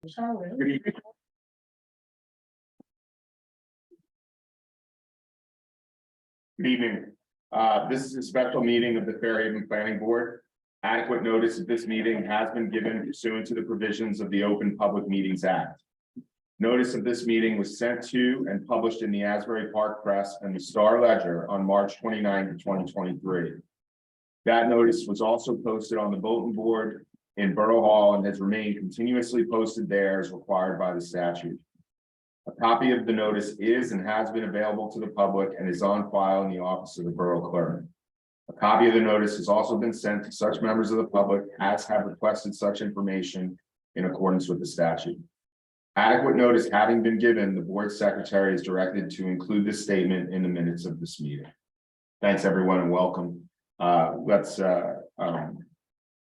Good evening. Good evening. This is a special meeting of the Fairhaven Planning Board. Adequate notice of this meeting has been given pursuant to the provisions of the Open Public Meetings Act. Notice of this meeting was sent to and published in the Asbury Park Press and the Star Ledger on March 29, 2023. That notice was also posted on the bulletin board in Borough Hall and has remained continuously posted there as required by the statute. A copy of the notice is and has been available to the public and is on file in the office of the Borough Clerk. A copy of the notice has also been sent to such members of the public as have requested such information in accordance with the statute. Adequate notice having been given, the board secretary is directed to include this statement in the minutes of this meeting. Thanks, everyone, and welcome. Let's have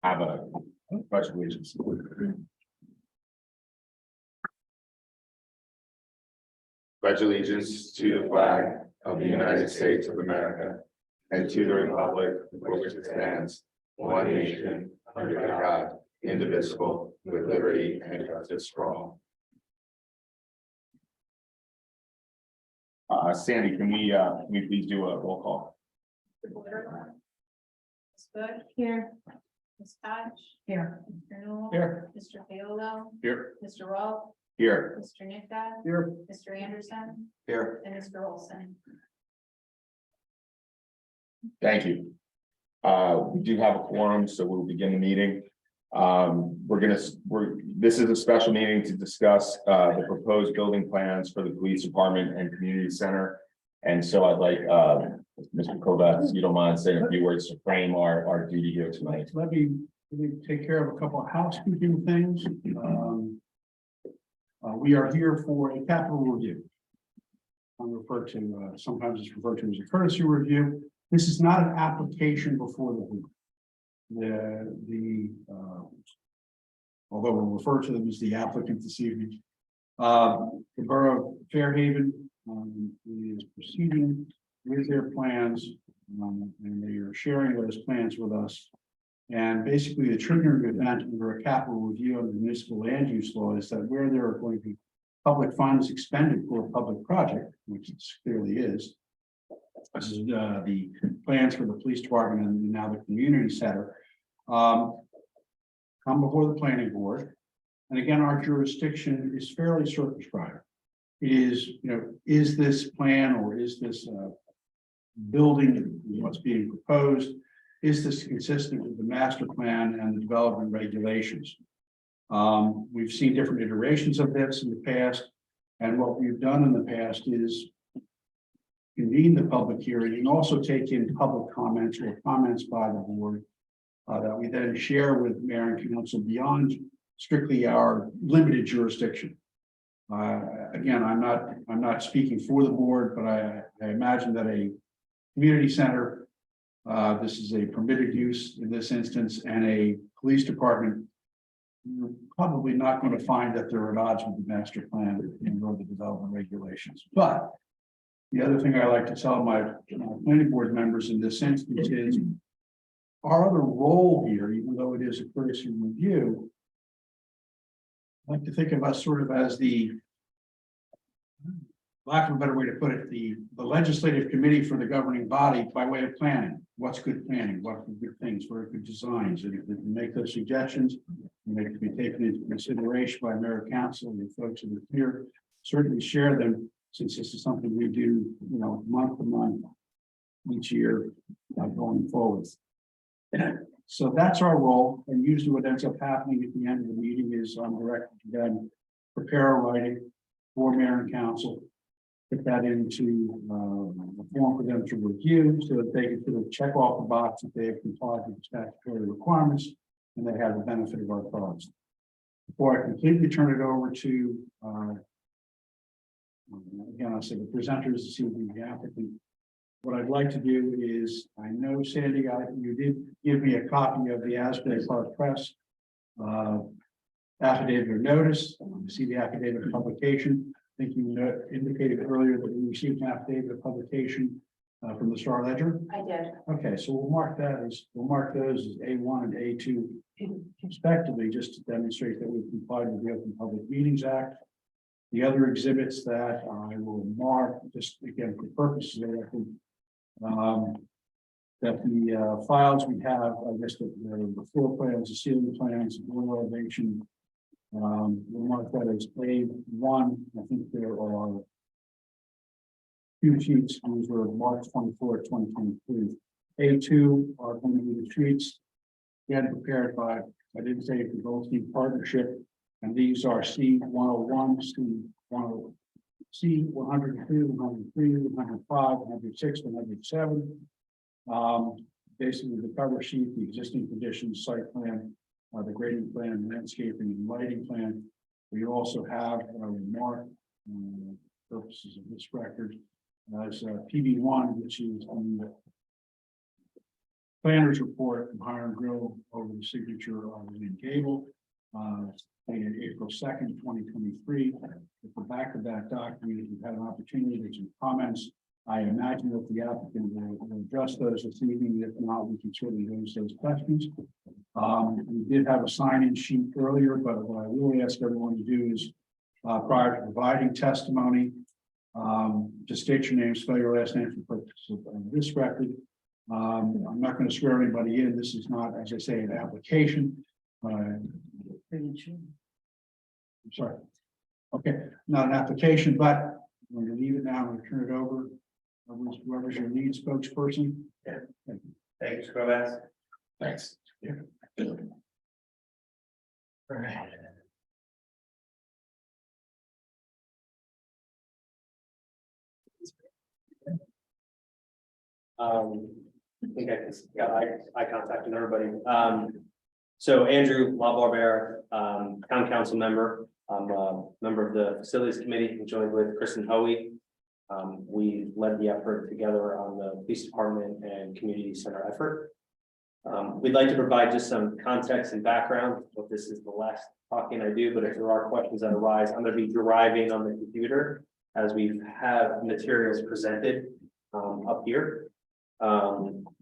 a pledge of allegiance. Pledge allegiance to the flag of the United States of America and to the republic for which it stands, one nation, under God, indivisible, with liberty and justice for all. Sandy, can we please do a roll call? Ms. Good. Here. Ms. Koch. Here. Mr. Newell. Here. Mr. Paolo. Here. Mr. Rolfe. Here. Mr. Nika. Here. Mr. Anderson. Here. And Mr. Olson. Thank you. We do have a quorum, so we'll begin the meeting. This is a special meeting to discuss the proposed building plans for the police department and community center. And so I'd like Mr. Kovacs, if you don't mind saying a few words to frame our duty here tonight. Let me take care of a couple of housekeeping things. We are here for a capital review. I'm referred to, sometimes it's referred to as a courtesy review. This is not an application before the board. Although we'll refer to them as the applicant this evening, the Borough of Fairhaven is proceeding with their plans, and they are sharing those plans with us. And basically, the triggering event under a capital review of the municipal land use law is that where there are going to be public funds expended for a public project, which it clearly is. This is the plans for the police department and now the community center. Come before the planning board. And again, our jurisdiction is fairly circumscribed. It is, is this plan or is this building, what's being proposed, is this consistent with the master plan and the development regulations? We've seen different iterations of this in the past. And what we've done in the past is convene the public hearing and also take in public comments or comments by the board that we then share with mayor and council beyond strictly our limited jurisdiction. Again, I'm not speaking for the board, but I imagine that a community center, this is a permitted use in this instance, and a police department, you're probably not going to find that they're at odds with the master plan and or the development regulations. But the other thing I like to tell my planning board members in this instance is our other role here, even though it is a courtesy review, I like to think of us sort of as the, lack of a better way to put it, the legislative committee for the governing body by way of planning. What's good planning? What are good things? What are good designs? And if we can make those suggestions, and they can be taken into consideration by mayor, council, and the folks that are here, certainly share them, since this is something we do, month to month, each year, going forward. So that's our role, and usually what ends up happening at the end of the meeting is I'm directed to then prepare a writing for mayor and council, put that into a form for them to review so that they can sort of check off the box if they have complied with the statutory requirements and they have the benefit of our thoughts. Before I completely turn it over to again, I'll say the presenters this evening, the applicant. What I'd like to do is, I know Sandy, you did give me a copy of the Asbury Park Press affidavit of notice. You see the affidavit of publication. I think you indicated earlier that we received an affidavit of publication from the Star Ledger? I did. Okay, so we'll mark those as A1 and A2 respectively, just to demonstrate that we've complied with the Open Public Meetings Act. The other exhibits that I will mark, just again for purposes of record, that the files we have, I guess the floor plans, the ceiling plans, the door elevation, we'll mark that as A1. I think there are few sheets, these were March 24, 2023. A2 are going to be the sheets again prepared by, I didn't say the Goldstein Partnership, and these are C101, C102, C102, 103, 105, 106, 107. Basically the cover sheet, the existing conditions, site plan, the grading plan, landscaping and lighting plan. We also have remark purposes of this record as PB1, which is the planner's report from Hiram Grill over the signature of William Gable, dated April 2nd, 2023. At the back of that document, we've had an opportunity to some comments. I imagine that the applicant will address those this evening. If not, we can certainly raise those questions. We did have a sign-in sheet earlier, but what I really ask everyone to do is, prior to providing testimony, just state your name, spell your last name for purposes of this record. I'm not going to swear anybody in. This is not, as I say, an application. I'm sorry. Okay, not an application, but I'm going to leave it now. I'm going to turn it over. Whoever's your lead spokesperson. Yeah. Thank you, Mr. Gomez. Thanks. Yeah. All right. I think I just got eye contact with everybody. So Andrew LaBarbera, town council member. I'm a member of the facilities committee, joined with Kristen Hoey. We led the effort together on the police department and community center effort. We'd like to provide just some context and background. What this is the last talking I do, but if there are questions that arise, I'm going to be driving on the computer as we have materials presented up here.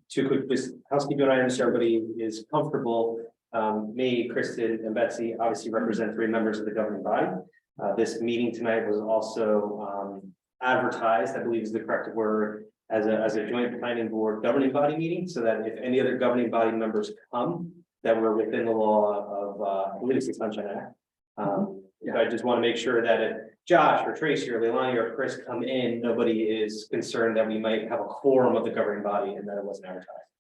Two quick just housekeeping items so everybody is comfortable. Me, Kristen, and Betsy obviously represent 3 members of the governing body. This meeting tonight was also advertised, I believe is the correct word, as a joint planning board governing body meeting, so that if any other governing body members come, that we're within the law of I believe it's the Sunshine Act. So I just want to make sure that if Josh or Tracy or Leilani or Chris come in, nobody is concerned that we might have a quorum of the governing body and that it wasn't advertised.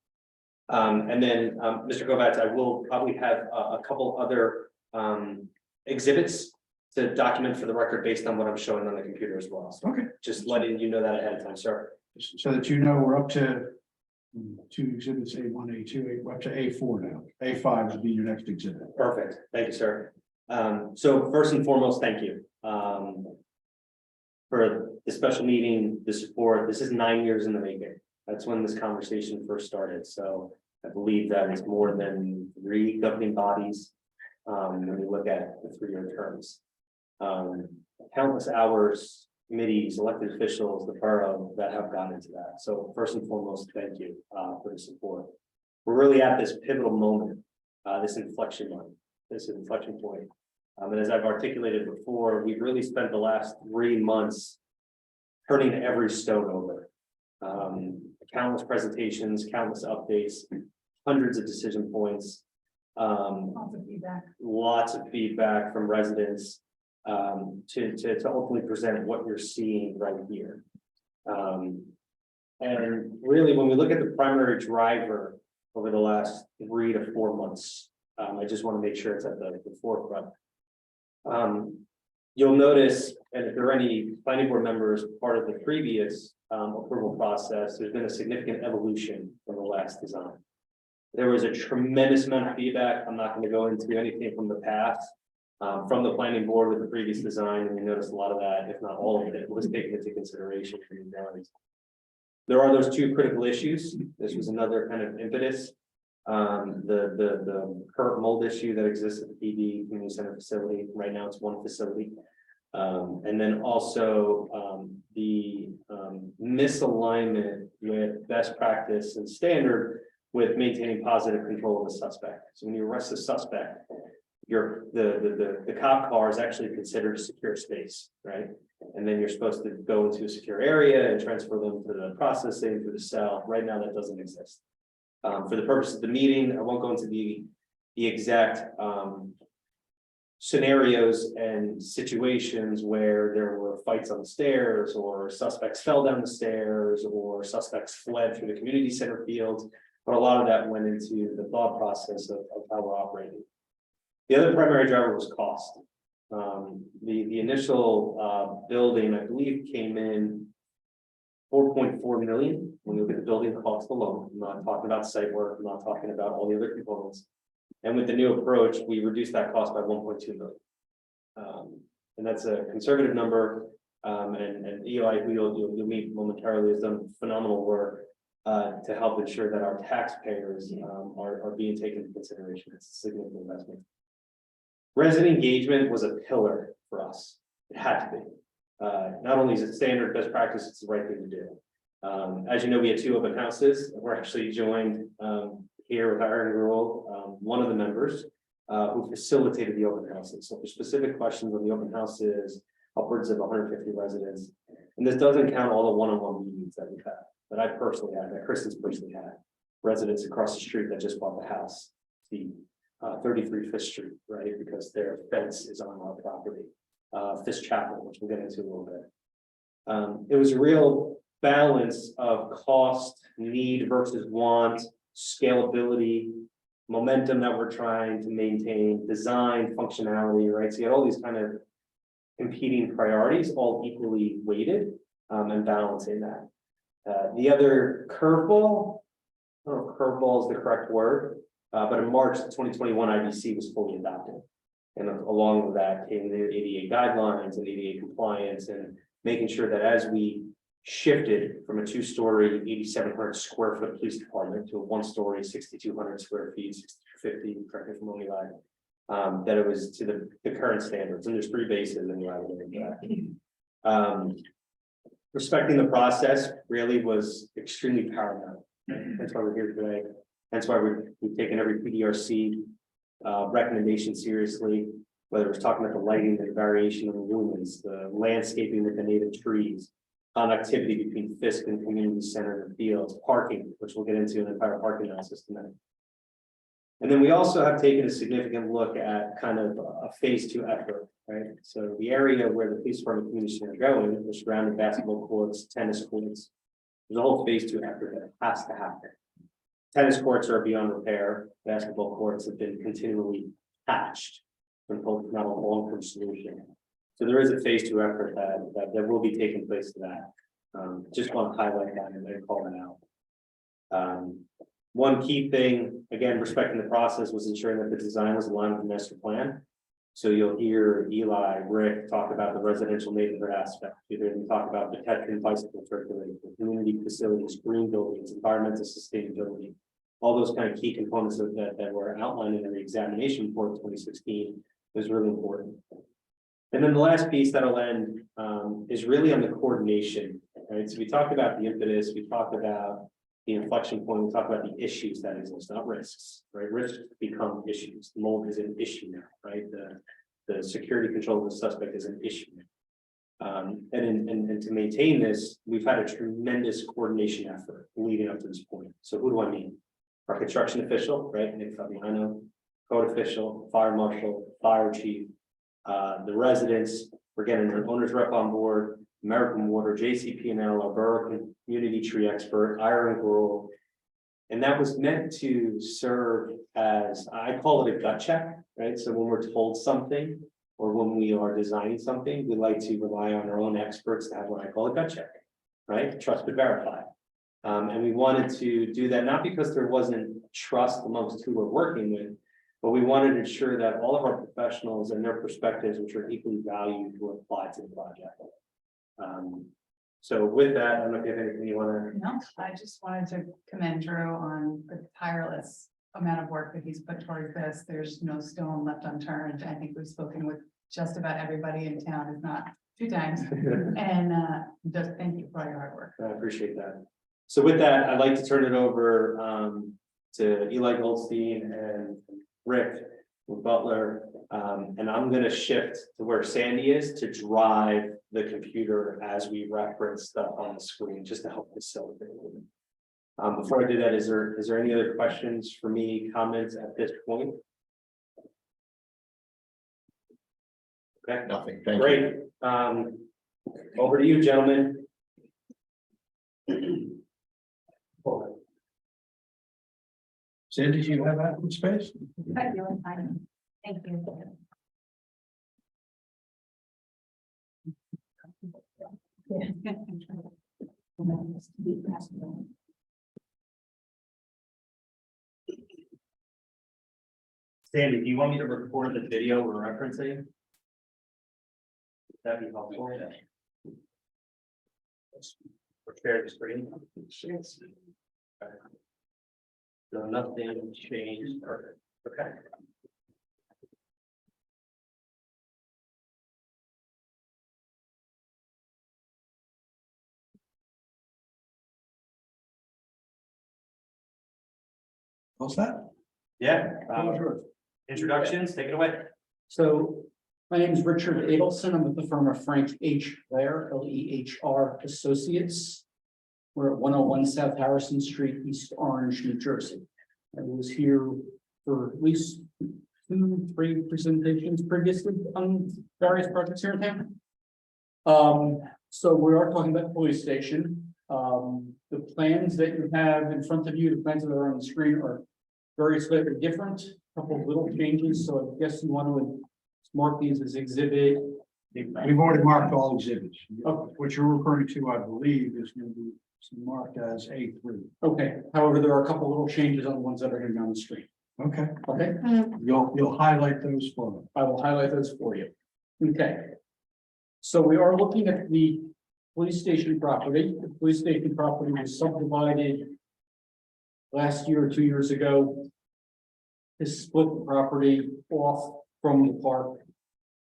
And then Mr. Kovats, I will probably have a couple other exhibits to document for the record based on what I'm showing on the computer as well. So Okay. just letting you know that ahead of time, sir. So that you know, we're up to 2 exhibits, A1, A2, we're up to A4 now. A5 would be your next exhibit. Perfect. Thank you, sir. So first and foremost, thank you for the special meeting, the support. This is 9 years in the making. That's when this conversation first started. So I believe that is more than 3 governing bodies when we look at the 3-year terms. Countless hours, committees, elected officials, the borough that have gone into that. So first and foremost, thank you for the support. We're really at this pivotal moment, this inflection point. And as I've articulated before, we've really spent the last 3 months turning every stone over. Countless presentations, countless updates, hundreds of decision points, lots of feedback from residents to ultimately present what you're seeing right here. And really, when we look at the primary driver over the last 3 to 4 months, I just want to make sure it's at the forefront. You'll notice, and if there are any planning board members part of the previous approval process, there's been a significant evolution from the last design. There was a tremendous amount of feedback. I'm not going to go into anything from the past, from the planning board with the previous design, and we noticed a lot of that, if not all of it, was taken into consideration for these values. There are those 2 critical issues. This was another kind of impetus. The current mold issue that exists at the PD community center facility. Right now, it's 1 facility. And then also the misalignment with best practice and standard with maintaining positive control of the suspect. So when you arrest the suspect, the cop car is actually considered a secure space, right? And then you're supposed to go into a secure area and transfer them to the processing through the cell. Right now, that doesn't exist. For the purpose of the meeting, I won't go into the exact scenarios and situations where there were fights on the stairs, or suspects fell down the stairs, or suspects fled through the community center fields. But a lot of that went into the thought process of how we're operating. The other primary driver was cost. The initial building, I believe, came in 4.4 million. When you look at the building cost alone, I'm not talking about site work, I'm not talking about all the other components. And with the new approach, we reduced that cost by 1.2 million. And that's a conservative number. And Eli, who you'll meet momentarily, has done phenomenal work to help ensure that our taxpayers are being taken into consideration. It's a significant investment. Resident engagement was a pillar for us. It had to be. Not only is it standard best practice, it's the right thing to do. As you know, we had 2 open houses. We're actually joined here with our rule, one of the members who facilitated the open houses. So for specific questions on the open houses, upwards of 150 residents. And this doesn't count all the one-on-one meetings that we've had, that I personally had, that Kristen's personally had. Residents across the street that just bought the house, the 33 Fifth Street, right? Because their fence is on our property. Fisk Chapel, which we'll get into a little bit. It was a real balance of cost, need versus want, scalability, momentum that we're trying to maintain, design, functionality, right? So you had all these kind of competing priorities, all equally weighted, and balancing that. The other curveball, I don't know if curveball is the correct word, but in March 2021, IBC was fully adopted. And along with that came the ADA guidelines and ADA compliance, and making sure that as we shifted from a 2-story, 8,700 square foot police department to a 1-story, 6,200 square feet, 650, correct me if I'm wrong, Eli, that it was to the current standards. And there's 3 bases and Eli will get that. Respecting the process really was extremely paramount. That's why we're here today. That's why we've taken every PDRC recommendation seriously, whether it's talking about the lighting, the variation of the lumens, the landscaping with the native trees, connectivity between Fisk and community center and fields, parking, which we'll get into an entire parking analysis tonight. And then we also have taken a significant look at kind of a phase 2 effort, right? So the area where the police department community center are going, the surrounding basketball courts, tennis courts, there's a whole phase 2 effort that has to happen. Tennis courts are beyond repair. Basketball courts have been continually patched, and not a long-term solution. So there is a phase 2 effort that will be taking place to that. Just want to highlight that and then call that out. One key thing, again, respecting the process, was ensuring that the design was aligned with the master plan. So you'll hear Eli, Rick talk about the residential neighborhood aspect. You hear them talk about the pedestrian bicycle circulation, community facilities, green buildings, environmental sustainability, all those kind of key components that were outlined in the examination report in 2016 was really important. And then the last piece that'll end is really on the coordination, right? So we talked about the impetus, we talked about the inflection point, we talked about the issues that exist, not risks, right? Risks become issues. The mold is an issue now, right? The security control of the suspect is an issue now. And to maintain this, we've had a tremendous coordination effort leading up to this point. So who do I mean? Our construction official, right? Nick Fabiano, code official, fire marshal, fire chief, the residents, we're getting an owner's rep on board, American Water, JCP&L, our borough community tree expert, Iron Borough. And that was meant to serve as, I call it a gut check, right? So when we're told something, or when we are designing something, we like to rely on our own experts to have what I call a gut check, right? Trust but verify. And we wanted to do that, not because there wasn't trust amongst who we're working with, but we wanted to ensure that all of our professionals and their perspectives, which are equally valued, were applied to the project. So with that, I don't know if you have anything you want to. No, I just wanted to commend Drew on the tireless amount of work that he's put towards this. There's no stone left unturned. I think we've spoken with just about everybody in town, if not 2 times. And just thank you for all your hard work. I appreciate that. So with that, I'd like to turn it over to Eli Goldstein and Rick Butler. And I'm gonna shift to where Sandy is to drive the computer as we reference stuff on the screen, just to help facilitate. Before I do that, is there any other questions for me, comments at this point? Okay, Nothing, thank you. great. Over to you, gentlemen. Sandy, do you have adequate space? Thank you. Thank you. Sandy, do you want me to record the video we're referencing? That'd be helpful. Or share the screen. So nothing changed, perfect, okay. What's that? Yeah, Sure. introductions, take it away. So my name is Richard Adelson. I'm with the firm of Frank H. Lehr, Lehr Associates. We're at 101 South Harrison Street, East Orange, New Jersey. I was here for at least 2-3 presentations previously on various projects here in town. So we are talking about the police station. The plans that you have in front of you, the plans that are on the screen are very slightly different, couple of little changes, so I guess you want to mark these as exhibit. We've already marked all exhibits. Okay. What you're referring to, I believe, is going to be marked as A3. Okay, however, there are a couple little changes on the ones that are going to be on the screen. Okay, Okay, you'll highlight those for me. I will highlight those for you. Okay. So we are looking at the police station property. The police station property was subdivided last year or 2 years ago to split the property off from the park,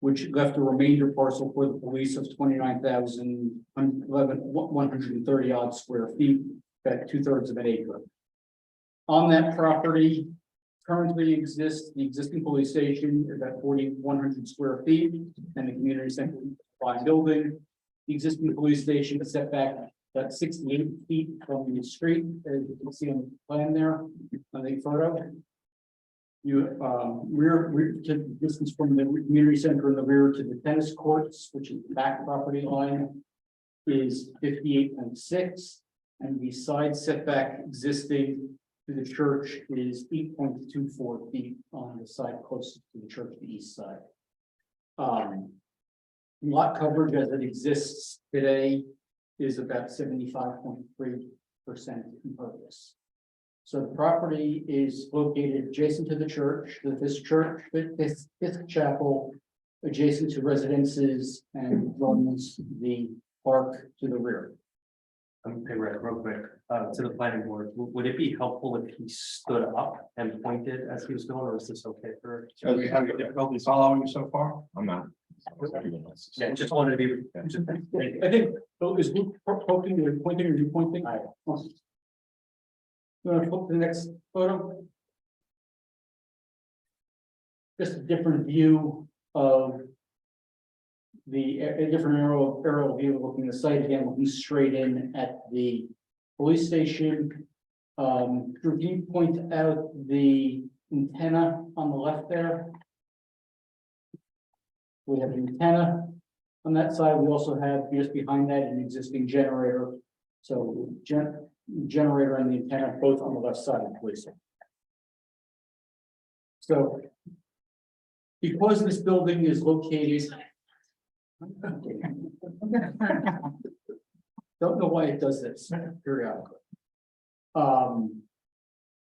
which left a remainder parcel for the police of 130 odd square feet, about 2/3 of an acre. On that property currently exists the existing police station, about 4,100 square feet, and the community center building. The existing police station is set back about 68 feet from the street, as you can see on the plan there on the photo. You rear to distance from the community center in the rear to the tennis courts, which is the back property line, is 58.6, and the side setback existing to the church is 8.24 feet on the side closest to the church, the east side. Lot coverage as it exists today is about 75.3% impervious. So the property is located adjacent to the church, this chapel, adjacent to residences and runs the park to the rear. Okay, Rick, real quick, to the planning board, would it be helpful if he stood up and pointed as he was going, or is this okay for? So we have difficulty following you so far? I'm not. Yeah, just wanted to be. I think, is Luke poking or pointing or you pointing? You want to flip to the next photo? Just a different view of a different aerial view looking at the site again, looking straight in at the police station. Can you point out the antenna on the left there? We have an antenna on that side. We also have just behind that an existing generator. So generator and the antenna both on the left side of the police station. So because this building is located. Don't know why it does this periodically.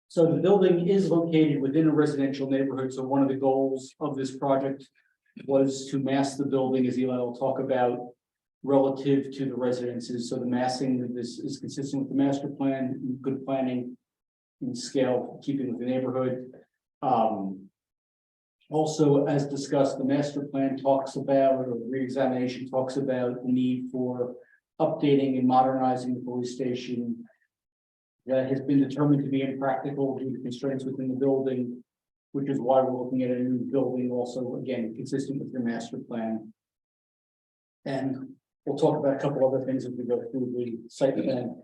So the building is located within a residential neighborhood. So one of the goals of this project was to mass the building, as Eli will talk about, relative to the residences. So the massing of this is consistent with the master plan, good planning in scale, keeping with the neighborhood. Also, as discussed, the master plan talks about, or reexamination talks about the need for updating and modernizing the police station. That has been determined to be impractical due to constraints within the building, which is why we're looking at a new building also, again, consistent with your master plan. And we'll talk about a couple other things as we go through the site plan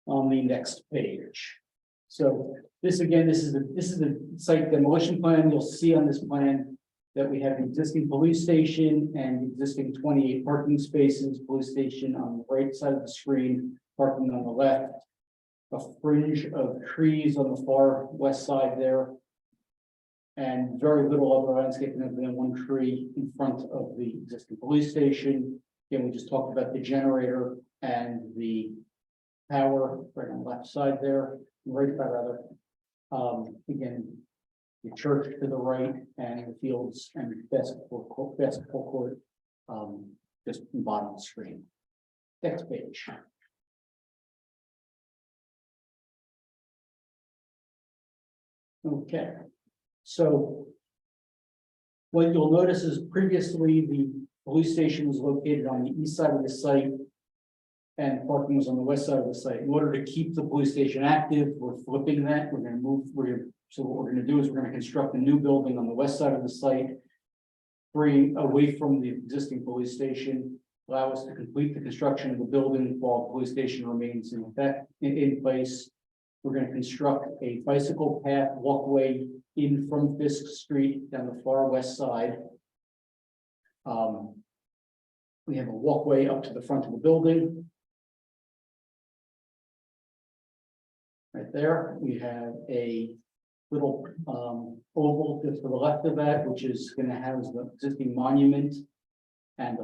on the next page. So this again, this is the site demolition plan. You'll see on this plan that we have the existing police station and existing 28 parking spaces, police station on the right side of the screen, parking on the left. A fringe of trees on the far west side there. And very little other landscaping other than one tree in front of the existing police station. Again, we just talked about the generator and the power right on the left side there, right side rather. Again, the church to the right and the fields and basketball court, just in the bottom of the screen. Next page. Okay, so what you'll notice is previously the police station was located on the east side of the site and parking was on the west side of the site. In order to keep the police station active, we're flipping that. We're going to move. So what we're going to do is we're going to construct a new building on the west side of the site, bring away from the existing police station, allow us to complete the construction of the building while the police station remains in place. We're going to construct a bicycle path walkway in from Fisk Street down the far west side. We have a walkway up to the front of the building. Right there, we have a little oval just to the left of that, which is going to house the existing monument and